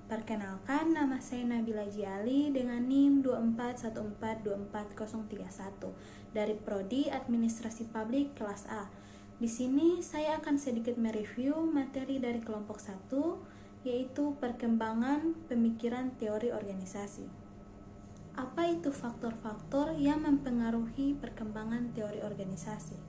Perkenalkan, nama saya Nabila Jiali dengan NIM 241424031 dari Prodi Administrasi Publik kelas A. Di sini saya akan sedikit mereview materi dari kelompok 1, yaitu perkembangan pemikiran teori organisasi. Apa itu faktor-faktor yang mempengaruhi perkembangan teori organisasi?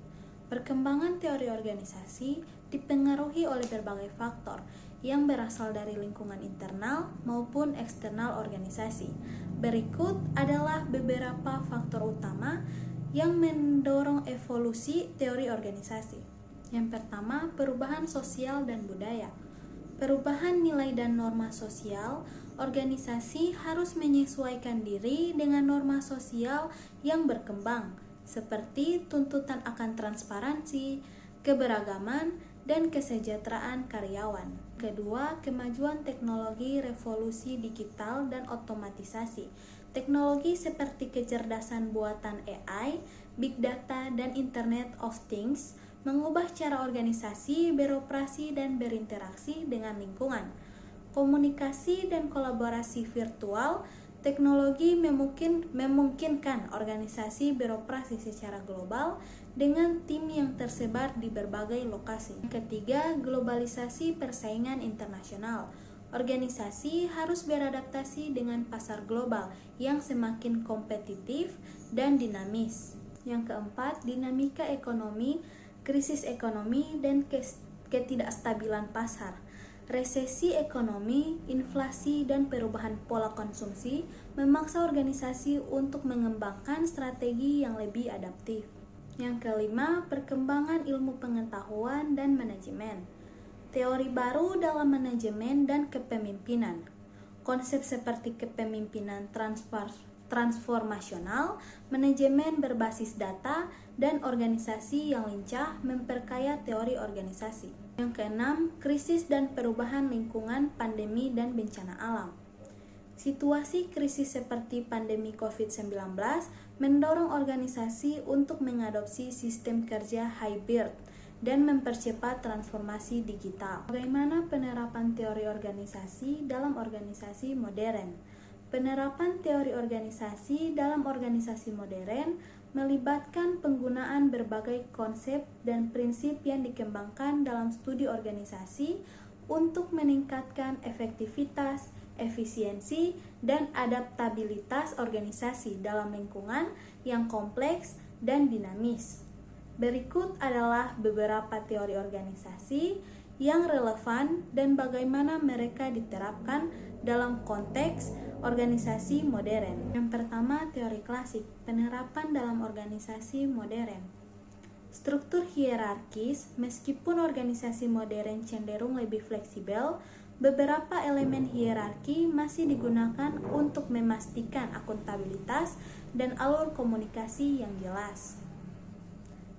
Perkembangan teori organisasi dipengaruhi oleh berbagai faktor yang berasal dari lingkungan internal maupun eksternal organisasi. Berikut adalah beberapa faktor utama yang mendorong evolusi teori organisasi. Yang pertama, perubahan sosial dan budaya. Perubahan nilai dan norma sosial, organisasi harus menyesuaikan diri dengan norma sosial yang berkembang, seperti tuntutan akan transparansi, keberagaman, dan kesejahteraan karyawan. Kedua, kemajuan teknologi, revolusi digital, dan otomatisasi. Teknologi seperti kecerdasan buatan AI, big data, dan Internet of Things mengubah cara organisasi beroperasi dan berinteraksi dengan lingkungan. Komunikasi dan kolaborasi virtual, teknologi memungkinkan organisasi beroperasi secara global dengan tim yang tersebar di berbagai lokasi. Ketiga, globalisasi persaingan internasional. Organisasi harus beradaptasi dengan pasar global yang semakin kompetitif dan dinamis. Yang keempat, dinamika ekonomi, krisis ekonomi, dan ketidakstabilan pasar. Resesi ekonomi, inflasi, dan perubahan pola konsumsi memaksa organisasi untuk mengembangkan strategi yang lebih adaptif. Yang kelima, perkembangan ilmu pengetahuan dan manajemen. Teori baru dalam manajemen dan kepemimpinan. Konsep seperti kepemimpinan transformasional, manajemen berbasis data, dan organisasi yang lincah memperkaya teori organisasi. Yang keenam, krisis dan perubahan lingkungan, pandemi, dan bencana alam. Situasi krisis seperti pandemi COVID-19 mendorong organisasi untuk mengadopsi sistem kerja hybrid dan mempercepat transformasi digital. Bagaimana penerapan teori organisasi dalam organisasi modern? Penerapan teori organisasi dalam organisasi modern melibatkan penggunaan berbagai konsep dan prinsip yang dikembangkan dalam studi organisasi untuk meningkatkan efektivitas, efisiensi, dan adaptabilitas organisasi dalam lingkungan yang kompleks dan dinamis. Berikut adalah beberapa teori organisasi yang relevan dan bagaimana mereka diterapkan dalam konteks organisasi modern. Yang pertama, teori klasik, penerapan dalam organisasi modern. Struktur hierarkis, meskipun organisasi modern cenderung lebih fleksibel, beberapa elemen hierarki masih digunakan untuk memastikan akuntabilitas dan alur komunikasi yang jelas.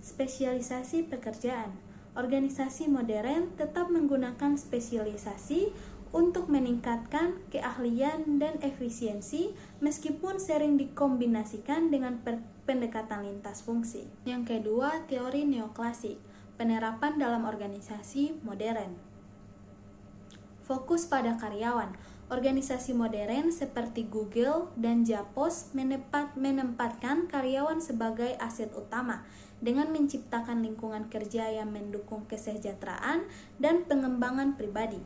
Spesialisasi pekerjaan. Organisasi modern tetap menggunakan spesialisasi untuk meningkatkan keahlian dan efisiensi meskipun sering dikombinasikan dengan pendekatan lintas fungsi. Yang kedua, teori neoklasik, penerapan dalam organisasi modern. Fokus pada karyawan. Organisasi modern seperti Google dan Zappos menempatkan karyawan sebagai aset utama dengan menciptakan lingkungan kerja yang mendukung kesejahteraan dan pengembangan pribadi.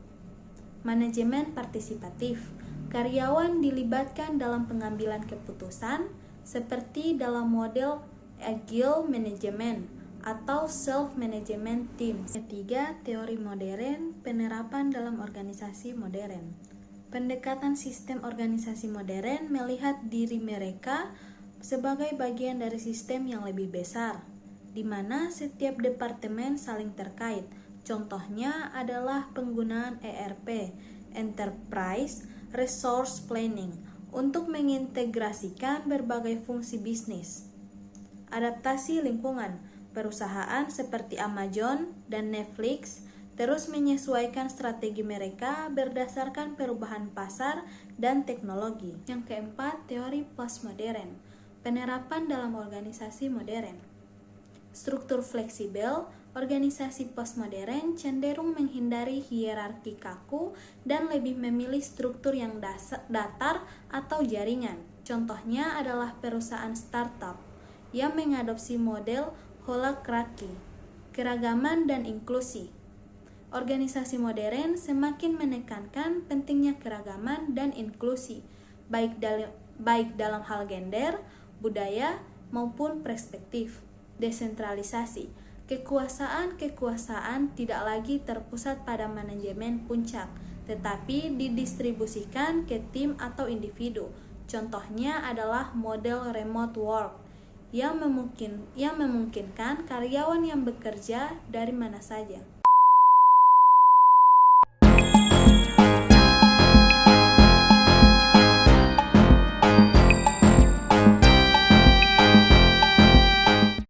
Manajemen partisipatif. Karyawan dilibatkan dalam pengambilan keputusan seperti dalam model Agile Management atau Self-Management Teams. Ketiga, teori modern, penerapan dalam organisasi modern. Pendekatan sistem organisasi modern melihat diri mereka sebagai bagian dari sistem yang lebih besar, di mana setiap departemen saling terkait. Contohnya adalah penggunaan ERP, Enterprise Resource Planning, untuk mengintegrasikan berbagai fungsi bisnis. Adaptasi lingkungan. Perusahaan seperti Amazon dan Netflix terus menyesuaikan strategi mereka berdasarkan perubahan pasar dan teknologi. Yang keempat, teori postmodern, penerapan dalam organisasi modern. Struktur fleksibel, Organisasi postmodern cenderung menghindari hierarki kaku dan lebih memilih struktur yang datar atau jaringan. Contohnya adalah perusahaan startup yang mengadopsi model holakraki, keragaman dan inklusi. Organisasi modern semakin menekankan pentingnya keragaman dan inklusi, baik dalam hal gender, budaya, maupun perspektif. Desentralisasi. Kekuasaan tidak lagi terpusat pada manajemen puncak, tetapi didistribusikan ke tim atau individu. Contohnya adalah model remote work yang memungkinkan karyawan yang bekerja dari mana saja.